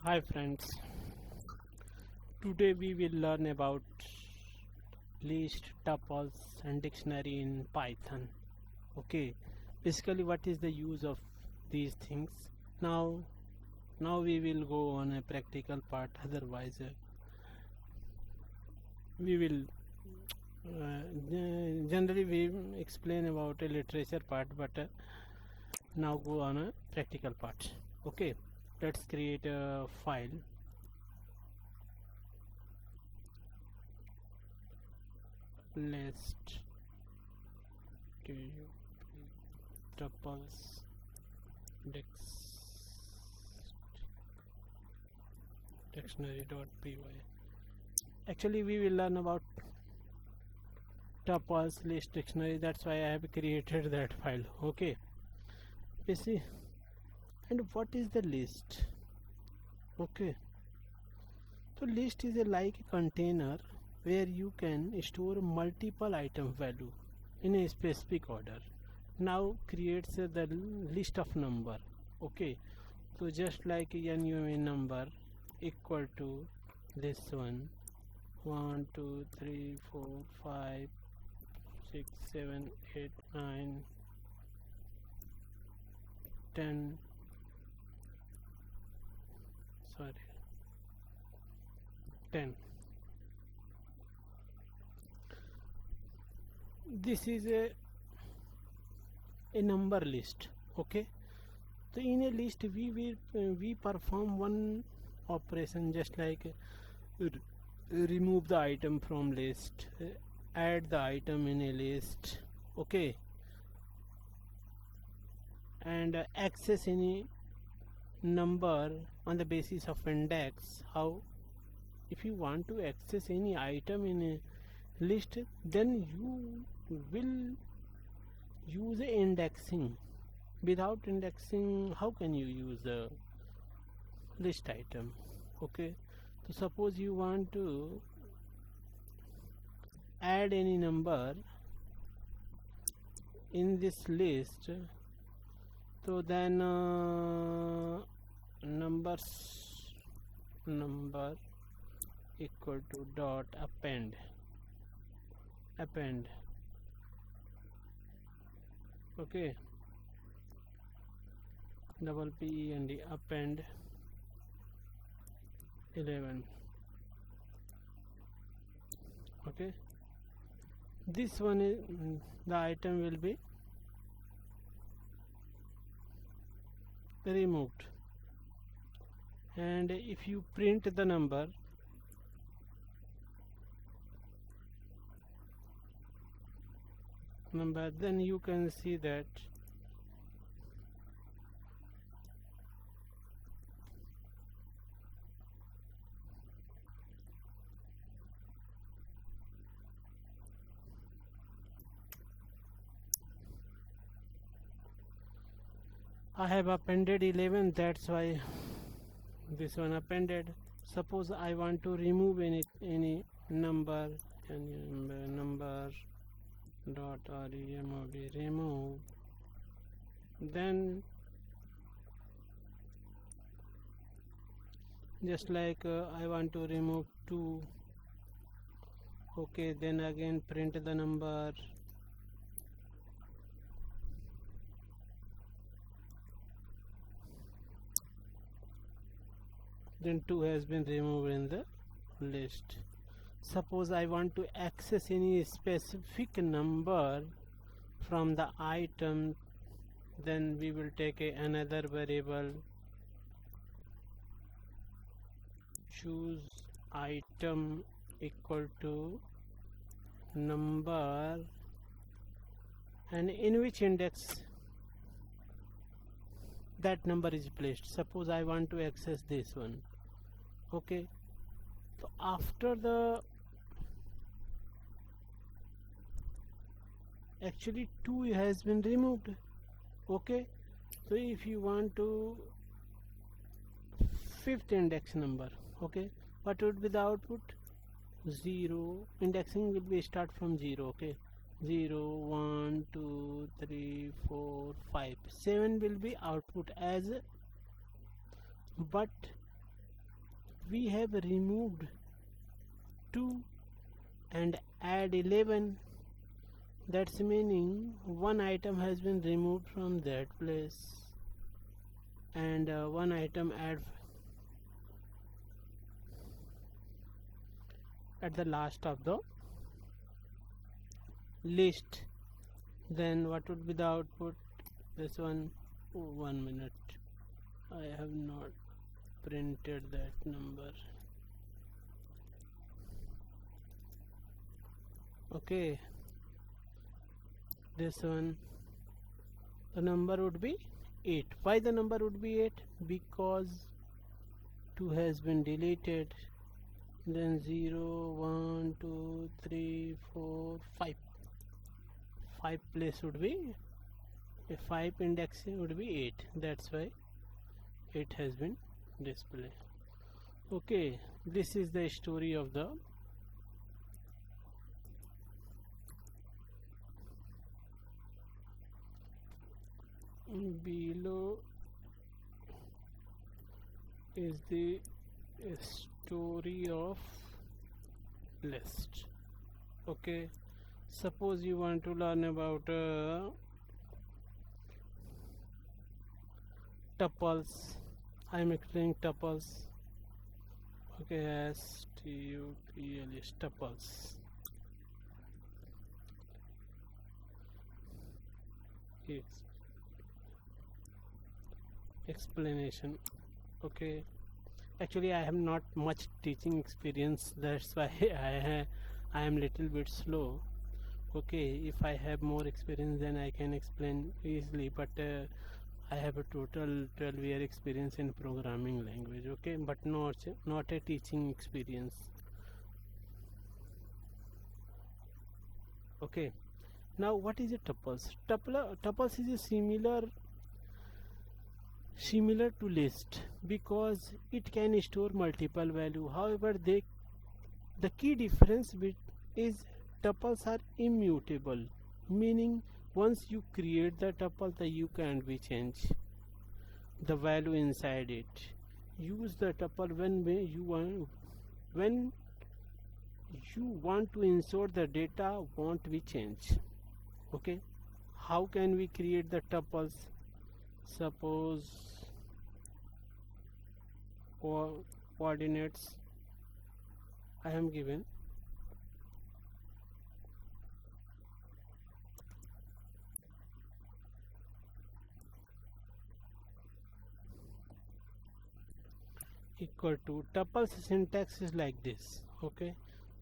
Hi friends, today we will learn about list, tuples and dictionary in Python. Okay, basically what is the use of these things? Now, now we will go on a practical part. Otherwise, we will generally we explain about a literature part, but now go on a practical part. Okay, let's create a file. List tuples dictionary.py. Actually we will learn about tuples list dictionary, that's why I have created that file. Okay, you see, and what is the list? Okay, so list is a like a container where you can store multiple item value in a specific order. Now creates the list of number. Okay, so just like NUMA number equal to this one, 1 2 3 4 5 6 7 8 9 10, sorry, 10. This is a number list. Okay, so in a list we perform one operation, just like remove the item from list, add the item in a list. Okay, and access any number on the basis of index. How? If you want to access any item in a list, then you will use indexing. Without indexing, how can you use a list item? Okay, so suppose you want to add any number in this list, so then number equal to dot append. Okay, double P and the append 11. Okay, this one is the item will be removed, and if you print the number, then you can see that I have appended 11, that's why this one appended. Suppose I want to remove any number, and number dot remove, then just like I want to remove 2. Okay, then again print the number, then 2 has been removed in the list. Suppose I want to access any specific number from the item, then we will take another variable, choose item equal to number, and in which index that number is placed. Suppose I want to access this one. Okay, so after the actually 2 has been removed. Okay, so if you want to fifth index number, okay, what would be the output? 0. Indexing will be start from 0. Okay, 0 1 2 3 4 5 7 will be output as, but we have removed 2 and add 11. That's meaning one item has been removed from that place and one item add at the last of the list. Then what would be the output? This one. Oh, 1 minute, I have not printed that number. Okay, this one, the number would be 8. Why the number would be 8? Because 2 has been deleted. Then 0, 1, 2, 3, 4, 5. 5 place would be a 5 index would be 8. That's why 8 has been displayed. Okay, this is the story of the below is the story of list. Okay, suppose you want to learn about tuples. I am explaining tuples. Okay, S-T-U-P-L-S, tuples. Yes. Explanation. Okay, actually I have not much teaching experience, that's why I am little bit slow. Okay, if I have more experience then I can explain easily, but I have a total 12-year experience in programming language. Okay, but not a teaching experience. Okay, now what is a tuples? Tuples is a similar to list because it can store multiple value. However, the key difference is tuples are immutable, meaning once you create the tuple, you can't be change the value inside it. Use the tuple when you want to insert the data won't be changed. Okay, how can we create the tuples? Suppose coordinates I am given. Equal to tuples syntax is like this. Okay,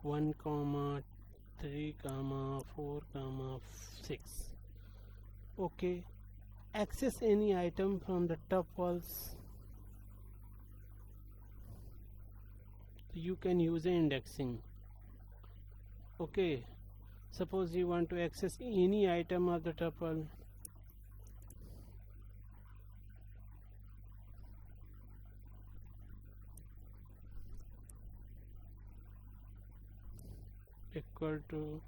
1 comma 3 comma 4 comma 6. Okay, access any item from the tuples. You can use indexing. Okay, suppose you want to access any item of the tuple. Equal to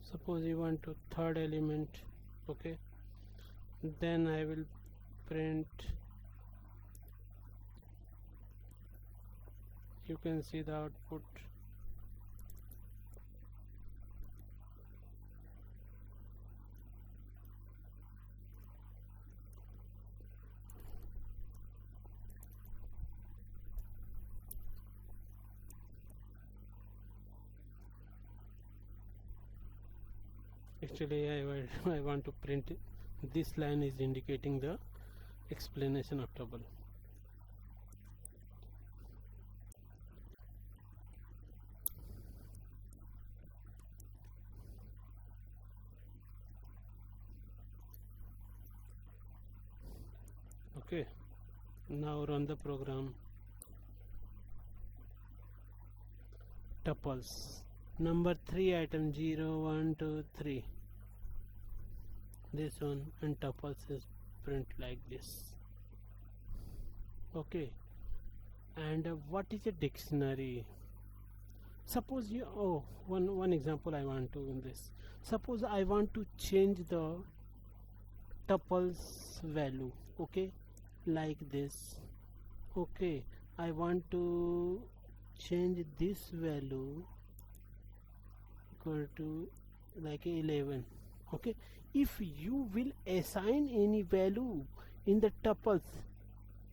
suppose you want to third element. Okay, then I will print, you can see the output. Actually I want to print it. This line is indicating the explanation of tuple. Okay, now run the program. Tuples number 3 item 0 1 2 3, this one, and tuples is print like this. Okay, and what is a dictionary? Suppose you one example I want to in this. Suppose I want to change the tuples value. Okay, like this. Okay, I want to change this value equal to like 11. Okay, if you will assign any value in the tuples,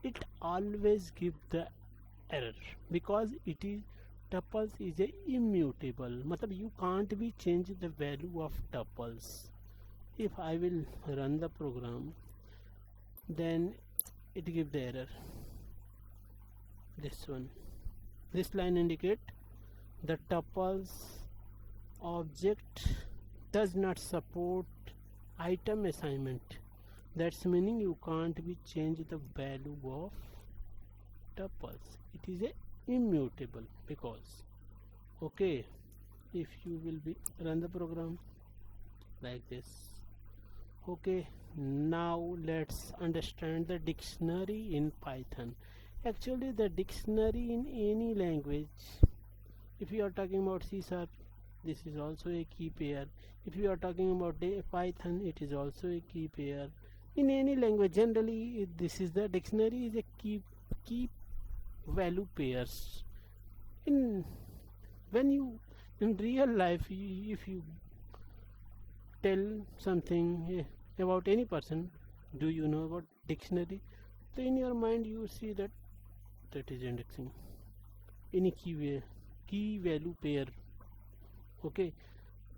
it always give the error because it is tuples is a immutable, matlab you can't be change the value of tuples. If I will run the program, then it give the error. This one, this line indicate the tuples object does not support item assignment. That's meaning you can't be change the value of tuples. It is a immutable because. Okay, if you will be run the program like this. Okay, now let's understand the dictionary in Python. Actually, the dictionary in any language, if you are talking about C sharp, this is also a key pair. If you are talking about Python, it is also a key pair. In any language, generally, this is the dictionary is a key value pairs. In when you in real life, if you tell something about any person, do you know about dictionary? So in your mind you see that is indexing any key value pair. Okay,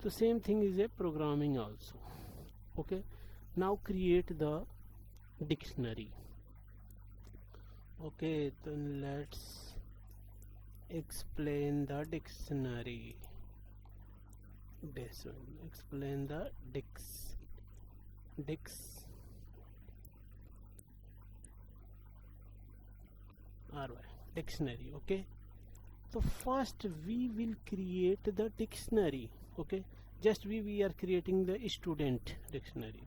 so same thing is a programming also. Okay, now create the dictionary. Okay, then let's explain the dictionary. This one, explain the dictionary. Okay, so first we will create the dictionary. Okay, just we are creating the student dictionary.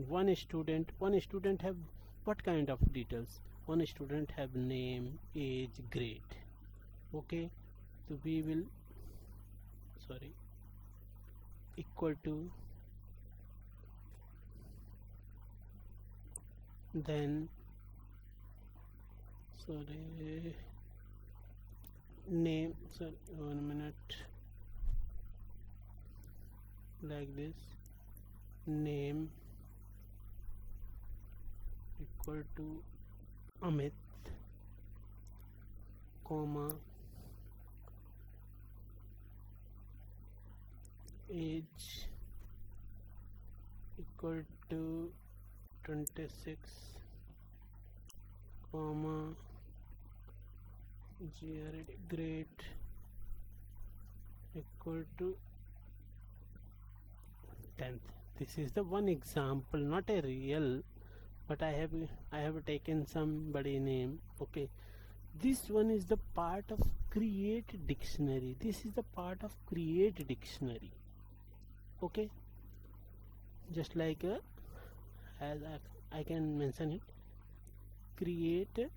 One student have what kind of details? One student have name, age, grade. Okay, so we will equal to, then name, 1 minute, like this, name equal to Amit, comma, age equal to 26, comma, grade equal to 10th. This is the one example, not a real, but I have taken somebody name. Okay, this one is the part of create dictionary. This is the part of create dictionary. Okay, just like as I can mention it, create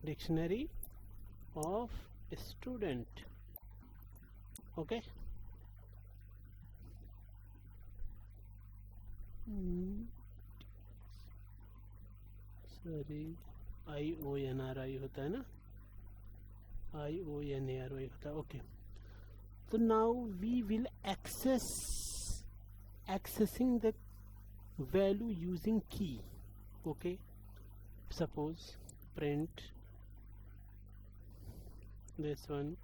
dictionary of student. Okay, IONRI होता है ना, IONARI होता है. Okay, so now we will accessing the value using key. Okay, suppose print this one.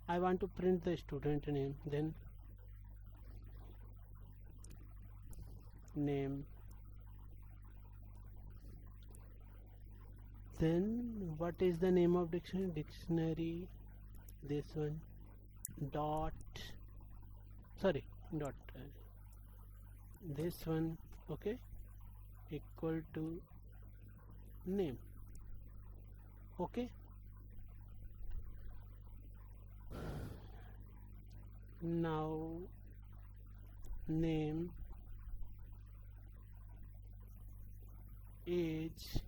I want to print the student name, then name, then what is the name of dictionary, this one, dot this one. Okay, equal to name. Okay, now name, age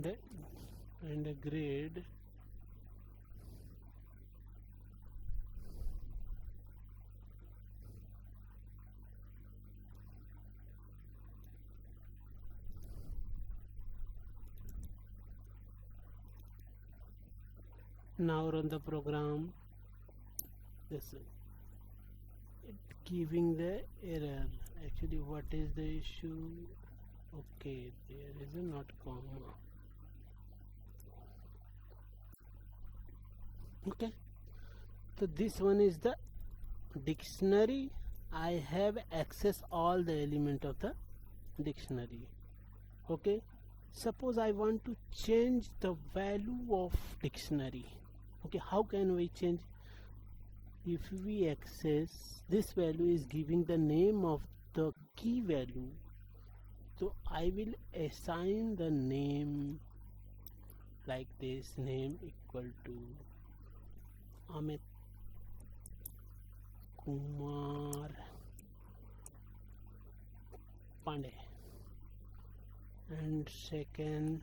and a grade now run the program. This it giving the error. Actually, what is the issue? Okay, there is a not comma. Okay, so this one is the dictionary. I have access all the element of the dictionary. Okay, suppose I want to change the value of dictionary. Okay, how can we change? If we access this value is giving the name of the key value, so I will assign the name like this, name equal to Amit Kumar Pandey, and second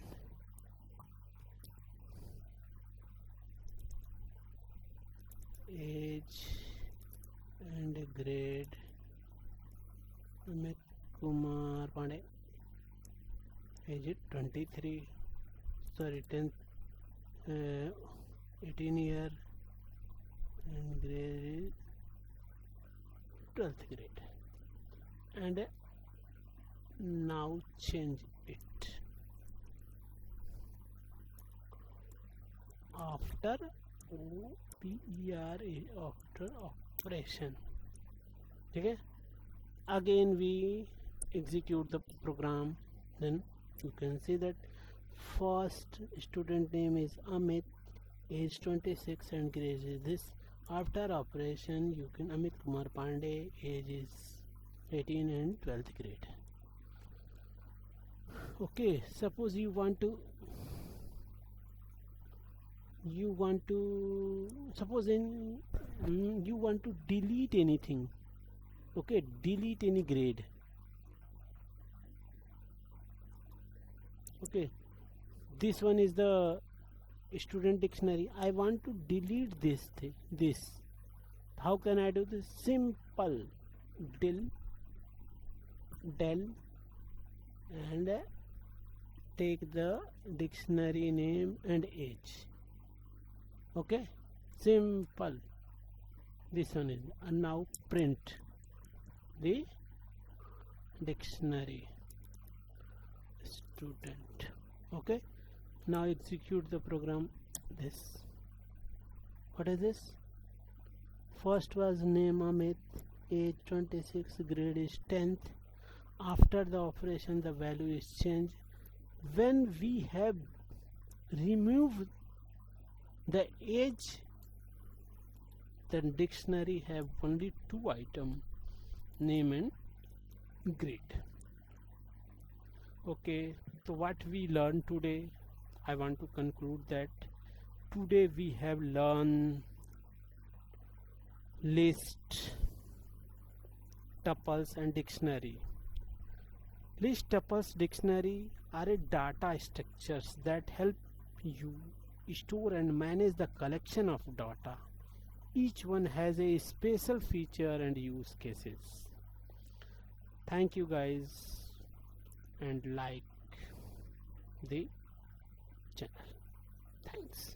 age and grade Amit Kumar Pandey, age is 23, sorry 10 18 year, and grade is 12th grade, and now change it after OPER after operation. Okay, again we execute the program. Then you can see that first student name is Amit, age 26, and grade is this. After operation you can Amit Kumar Pandey, age is 18 and 12th grade. Okay, suppose you want to suppose you want to delete anything. Okay, delete any grade. Okay, this one is the student dictionary. I want to delete this thing. How can I do this? Simple del and take the dictionary name and age. Okay, simple. This one is, and now print the dictionary student. Okay, now execute the program. This, what is this? First was name Amit, age 26, grade is 10th. After the operation the value is changed. When we have removed the age, then dictionary have only two items, name and grade. Okay, so what we learned today, I want to conclude that today we have learned list, tuples and dictionary. List, tuples, dictionary are a data structures that help you store and manage the collection of data. Each one has a special feature and use cases. Thank you guys, and like the channel. Thanks.